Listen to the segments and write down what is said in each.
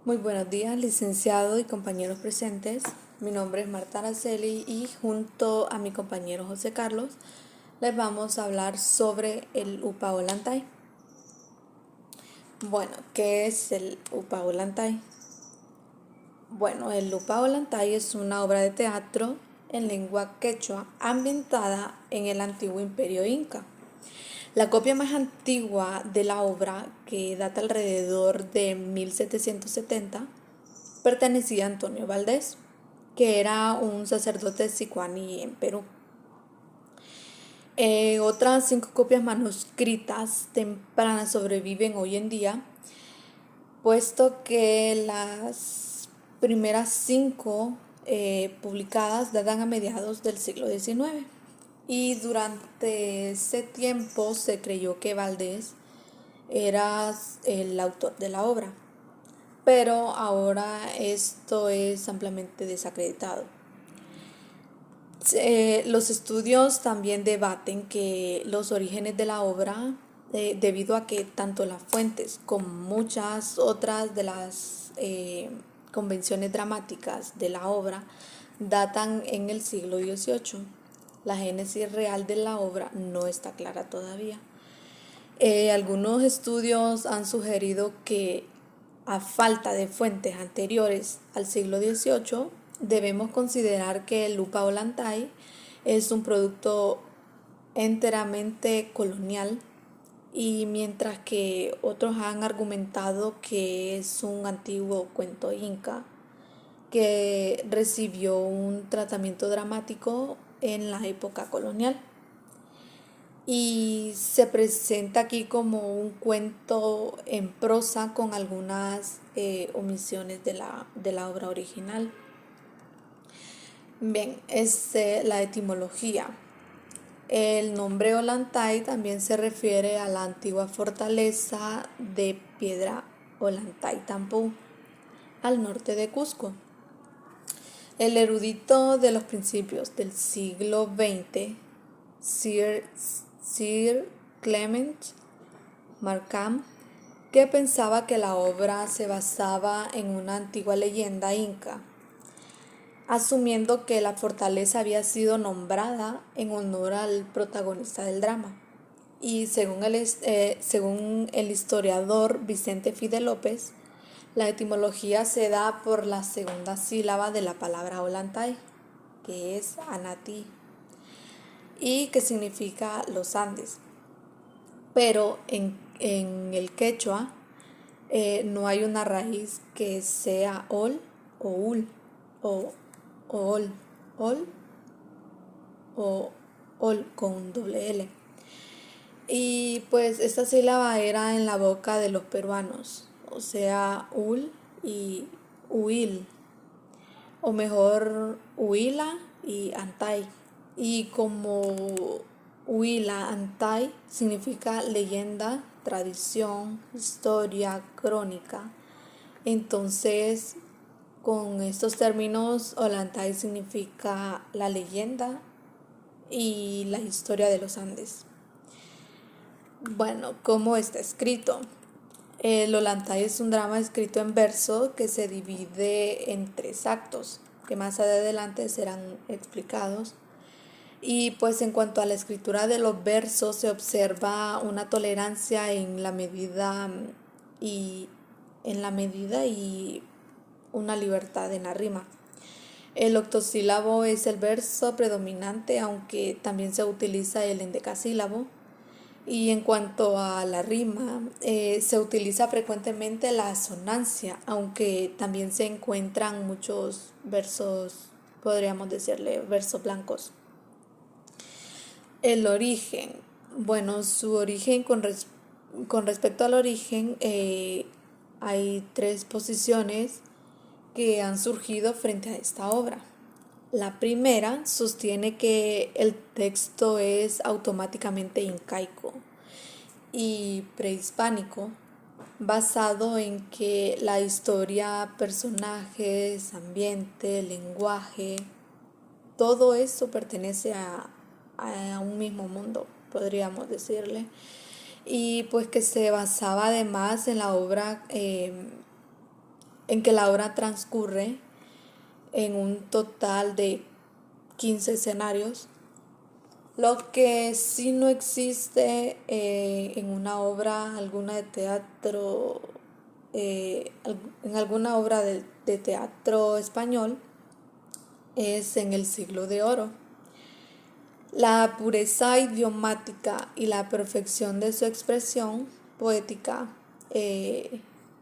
Muy buenos días, licenciado y compañeros presentes. Mi nombre es Marta Araceli y junto a mi compañero José Carlos les vamos a hablar sobre el Upa Ollantay. Bueno, ¿qué es el Upa Ollantay? Bueno, el Upa Ollantay es una obra de teatro en lengua quechua ambientada en el antiguo imperio inca. La copia más antigua de la obra, que data alrededor de 1770, pertenecía a Antonio Valdés, que era un sacerdote sicuani en Perú. Otras 5 copias manuscritas tempranas sobreviven hoy en día, puesto que las primeras 5 publicadas datan a mediados del siglo XIX. Y durante ese tiempo se creyó que Valdés era el autor de la obra, pero ahora esto es ampliamente desacreditado. Los estudios también debaten que los orígenes de la obra, debido a que tanto las fuentes como muchas otras de las convenciones dramáticas de la obra datan en el siglo XVIII. La génesis real de la obra no está clara todavía. Algunos estudios han sugerido que, a falta de fuentes anteriores al siglo XVIII, debemos considerar que el Upa Ollantay es un producto enteramente colonial, y mientras que otros han argumentado que es un antiguo cuento inca que recibió un tratamiento dramático en la época colonial. Y se presenta aquí como un cuento en prosa con algunas omisiones de la obra original. Bien, la etimología. El nombre Ollantay también se refiere a la antigua fortaleza de piedra Ollantaytambo, al norte de Cusco. El erudito de los principios del siglo XX, Sir Clement Markham, que pensaba que la obra se basaba en una antigua leyenda inca, asumiendo que la fortaleza había sido nombrada en honor al protagonista del drama. Y según el historiador Vicente Fide López, la etimología se da por la segunda sílaba de la palabra Ollantay, que es Anati, y que significa los Andes. Pero en el quechua no hay una raíz que sea ol o ul, o ol, ol o ol con doble L. Y pues esta sílaba era en la boca de los peruanos, o sea, ul y huil, o mejor huila y antay. Y como huila antay significa leyenda, tradición, historia, crónica, entonces con estos términos Ollantay significa la leyenda y la historia de los Andes. Bueno, ¿cómo está escrito? El Ollantay es un drama escrito en verso que se divide en 3 actos, que más adelante serán explicados. Y pues en cuanto a la escritura de los versos se observa una tolerancia y en la medida y una libertad en la rima. El octosílabo es el verso predominante, aunque también se utiliza el endecasílabo. Y en cuanto a la rima, se utiliza frecuentemente la asonancia, aunque también se encuentran muchos versos, podríamos decirle, versos blancos. El origen. Bueno, su origen, con respecto al origen, hay 3 posiciones que han surgido frente a esta obra. La primera sostiene que el texto es automáticamente incaico y prehispánico, basado en que la historia, personajes, ambiente, lenguaje, todo eso pertenece a un mismo mundo, podríamos decirle. Y pues que se basaba además en la obra en que la obra transcurre en un total de 15 escenarios, lo que sí no existe en una obra alguna de teatro, en alguna obra de teatro español, es en el Siglo de Oro. La pureza idiomática y la perfección de su expresión poética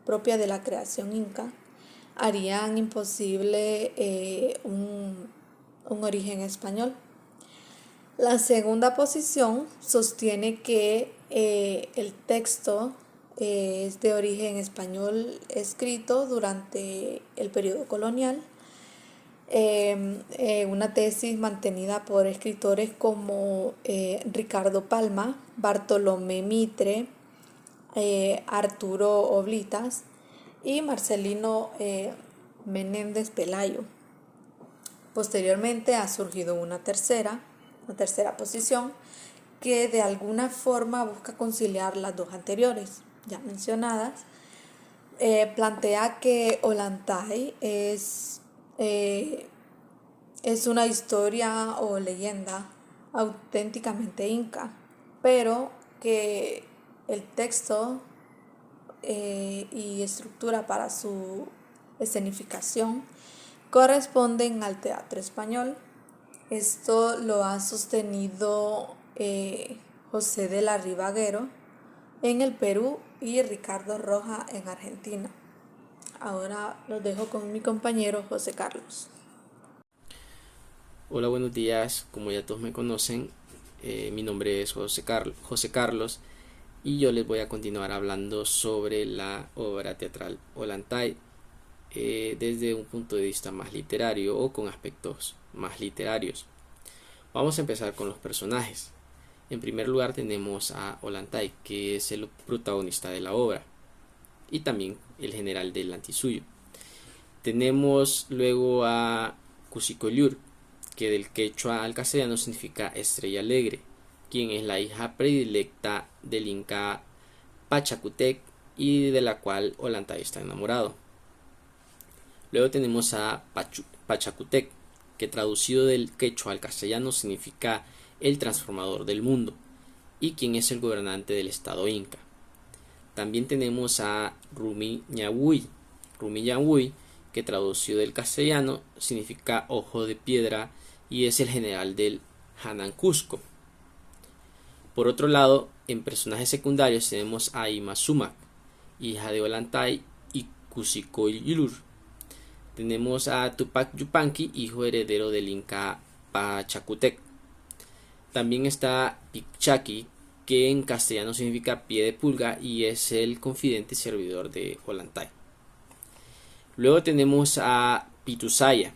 propia de la creación inca harían imposible un origen español. La segunda posición sostiene que el texto es de origen español escrito durante el periodo colonial, una tesis mantenida por escritores como Ricardo Palma, Bartolomé Mitre, Arturo Oblitas y Marcelino Menéndez Pelayo. Posteriormente ha surgido una tercera posición que de alguna forma busca conciliar las dos anteriores ya mencionadas. Plantea que Ollantay es una historia o leyenda auténticamente inca, pero que el texto y estructura para su escenificación corresponden al teatro español. Esto lo ha sostenido José de la Rivaguero en el Perú y Ricardo Roja en Argentina. Ahora los dejo con mi compañero José Carlos. Hola, buenos días. Como ya todos me conocen, mi nombre es José Carlos y yo les voy a continuar hablando sobre la obra teatral Ollantay desde un punto de vista más literario o con aspectos más literarios. Vamos a empezar con los personajes. En primer lugar tenemos a Ollantay, que es el protagonista de la obra y también el general del antisuyo. Tenemos luego a Cusicollur, que del quechua al castellano significa estrella alegre, quien es la hija predilecta del inca Pachacutec y de la cual Ollantay está enamorado. Luego tenemos a Pachacutec, que traducido del quechua al castellano significa el transformador del mundo, y quien es el gobernante del estado inca. También tenemos a Rumi Ñahui, que traducido del castellano significa ojo de piedra y es el general del Hanan Cusco. Por otro lado, en personajes secundarios tenemos a Ima Sumac, hija de Ollantay y Cusicollur. Tenemos a Tupac Yupanqui, hijo heredero del inca Pachacutec. También está Pichaqui, que en castellano significa pie de pulga y es el confidente servidor de Ollantay. Luego tenemos a Pitusaya,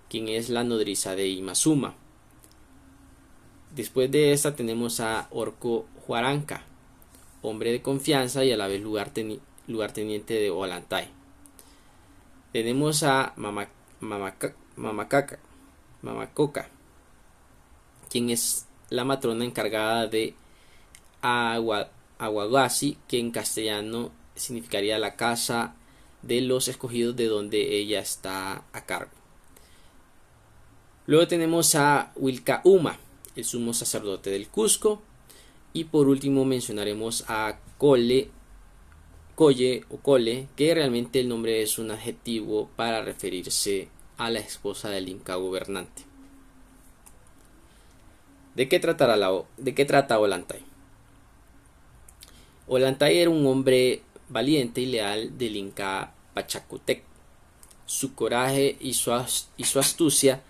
quien es la nodriza de Imazuma. Después de esta tenemos a Orco Huaranca, hombre de confianza y a la vez lugarteniente de Ollantay. Tenemos a Mamacoca, quien es la matrona encargada de Aguagasi, que en castellano significaría la casa de los escogidos, de donde ella está a cargo. Luego tenemos a Wilcauma, el sumo sacerdote del Cusco, y por último mencionaremos a Colle, que realmente el nombre es un adjetivo para referirse a la esposa del inca gobernante. ¿De qué trata Ollantay? Ollantay era un hombre valiente y leal del inca Pachacutec. Su coraje y su astucia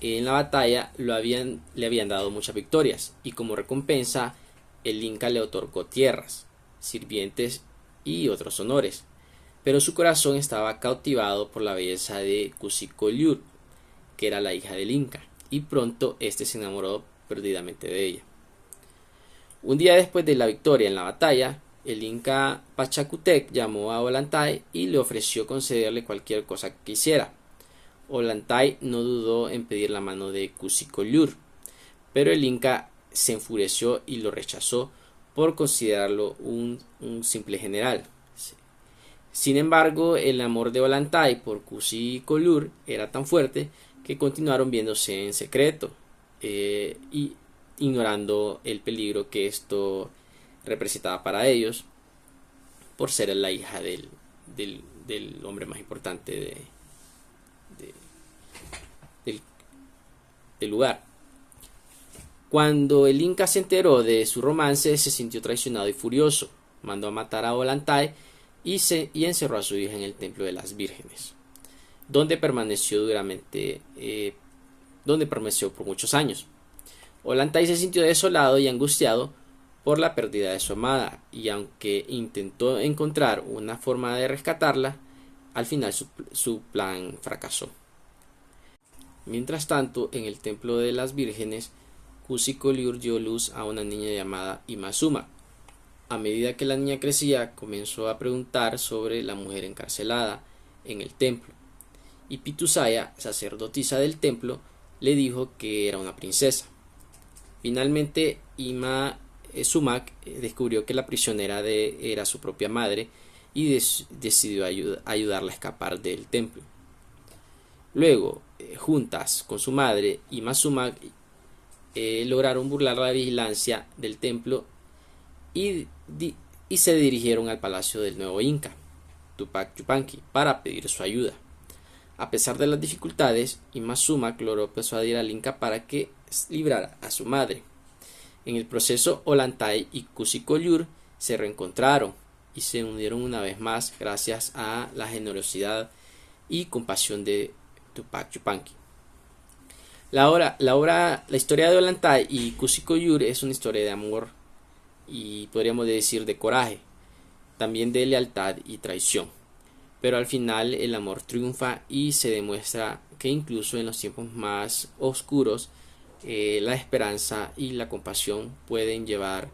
en la batalla le habían dado muchas victorias, y como recompensa el inca le otorgó tierras, sirvientes y otros honores, pero su corazón estaba cautivado por la belleza de Cusicollur, que era la hija del inca, y pronto este se enamoró perdidamente de ella. Un día después de la victoria en la batalla, el inca Pachacutec llamó a Ollantay y le ofreció concederle cualquier cosa que quisiera. Ollantay no dudó en pedir la mano de Cusicollur, pero el inca se enfureció y lo rechazó por considerarlo un simple general. Sin embargo, el amor de Ollantay por Kusí-Kolur era tan fuerte que continuaron viéndose en secreto y ignorando el peligro que esto representaba para ellos por ser la hija del hombre más importante de- del, del lugar. Cuando el Inca se enteró de su romance, se sintió traicionado y furioso. Mandó a matar a Ollantay y encerró a su hija en el Templo de las Vírgenes, donde donde permaneció por muchos años. Ollantay se sintió desolado y angustiado por la pérdida de su amada, y aunque intentó encontrar una forma de rescatarla, al final su plan fracasó. Mientras tanto, en el Templo de las Vírgenes, Kusí-Kolur dio luz a una niña llamada Imazuma. A medida que la niña crecía, comenzó a preguntar sobre la mujer encarcelada en el templo, y Pitusaya, sacerdotisa del templo, le dijo que era una princesa. Finalmente, Ima Sumac descubrió que la prisionera era su propia madre y decidió ayudarla a escapar del templo. Luego, juntas con su madre, Ima Sumac lograron burlar la vigilancia del templo y, y se dirigieron al palacio del nuevo Inca, Tupac Yupanqui, para pedir su ayuda. A pesar de las dificultades, Ima Sumac logró persuadir al Inca para que librara a su madre. En el proceso, Ollantay y Kusí-Kolur se reencontraron y se unieron una vez más gracias a la generosidad y compasión de Tupac Yupanqui. La historia de Ollantay y Kusí-Kolur es una historia de amor y podríamos decir de coraje, también de lealtad y traición. Pero al final el amor triunfa y se demuestra que incluso en los tiempos más oscuros la esperanza y la compasión pueden llevar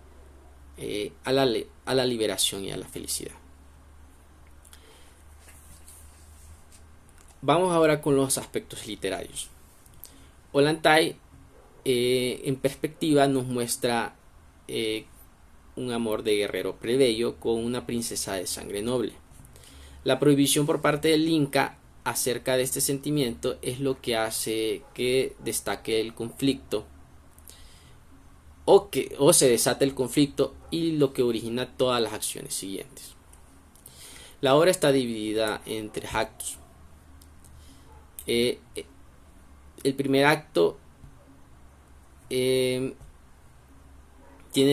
a la liberación y a la felicidad. Vamos ahora con los aspectos literarios. Ollantay en perspectiva nos muestra un amor de guerrero plebeyo con una princesa de sangre noble. La prohibición por parte del Inca acerca de este sentimiento es lo que hace que destaque el conflicto o se desata el conflicto y lo que origina todas las acciones siguientes. La obra está dividida en 3 actos. El primer acto tiene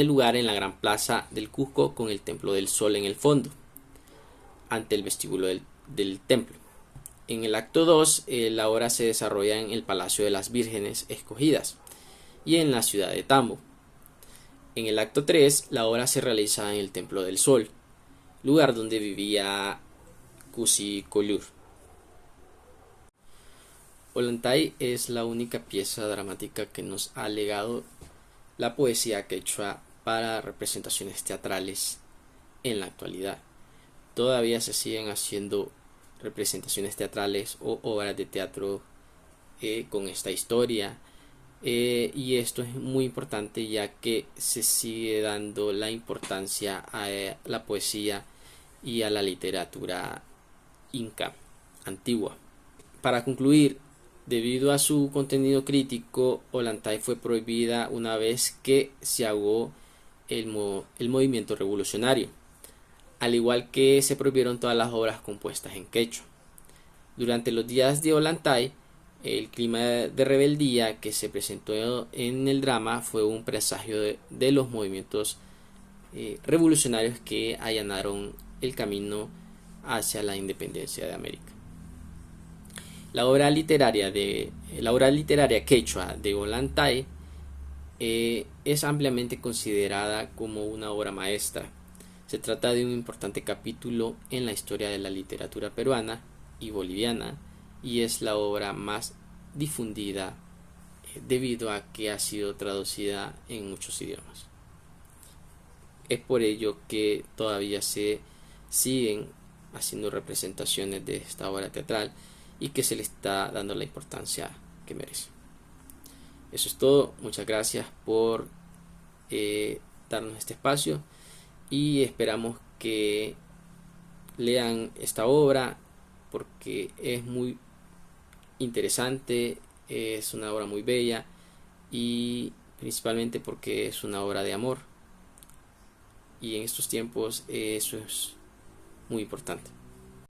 lugar en la gran plaza del Cusco con el Templo del Sol en el fondo, ante el vestíbulo del templo. En el acto 2, la obra se desarrolla en el Palacio de las Vírgenes Escogidas y en la ciudad de Tambo. En el acto 3, la obra se realiza en el Templo del Sol, lugar donde vivía Kusí-Kolur. Ollantay es la única pieza dramática que nos ha legado la poesía quechua para representaciones teatrales en la actualidad. Todavía se siguen haciendo representaciones teatrales o obras de teatro con esta historia y esto es muy importante ya que se sigue dando la importancia a la poesía y a la literatura inca antigua. Para concluir, debido a su contenido crítico, Ollantay fue prohibida una vez que se ahogó el movimiento revolucionario, al igual que se prohibieron todas las obras compuestas en quechua. Durante los días de Ollantay, el clima de rebeldía que se presentó en el drama fue un presagio de los movimientos revolucionarios que allanaron el camino hacia la independencia de América. La obra literaria quechua de Ollantay es ampliamente considerada como una obra maestra. Se trata de un importante capítulo en la historia de la literatura peruana y boliviana y es la obra más difundida debido a que ha sido traducida en muchos idiomas. Es por ello que todavía se siguen haciendo representaciones de esta obra teatral y que se le está dando la importancia que merece. Eso es todo. Muchas gracias por darnos este espacio y esperamos que lean esta obra porque es muy interesante, es una obra muy bella y principalmente porque es una obra de amor, y en estos tiempos eso es muy importante.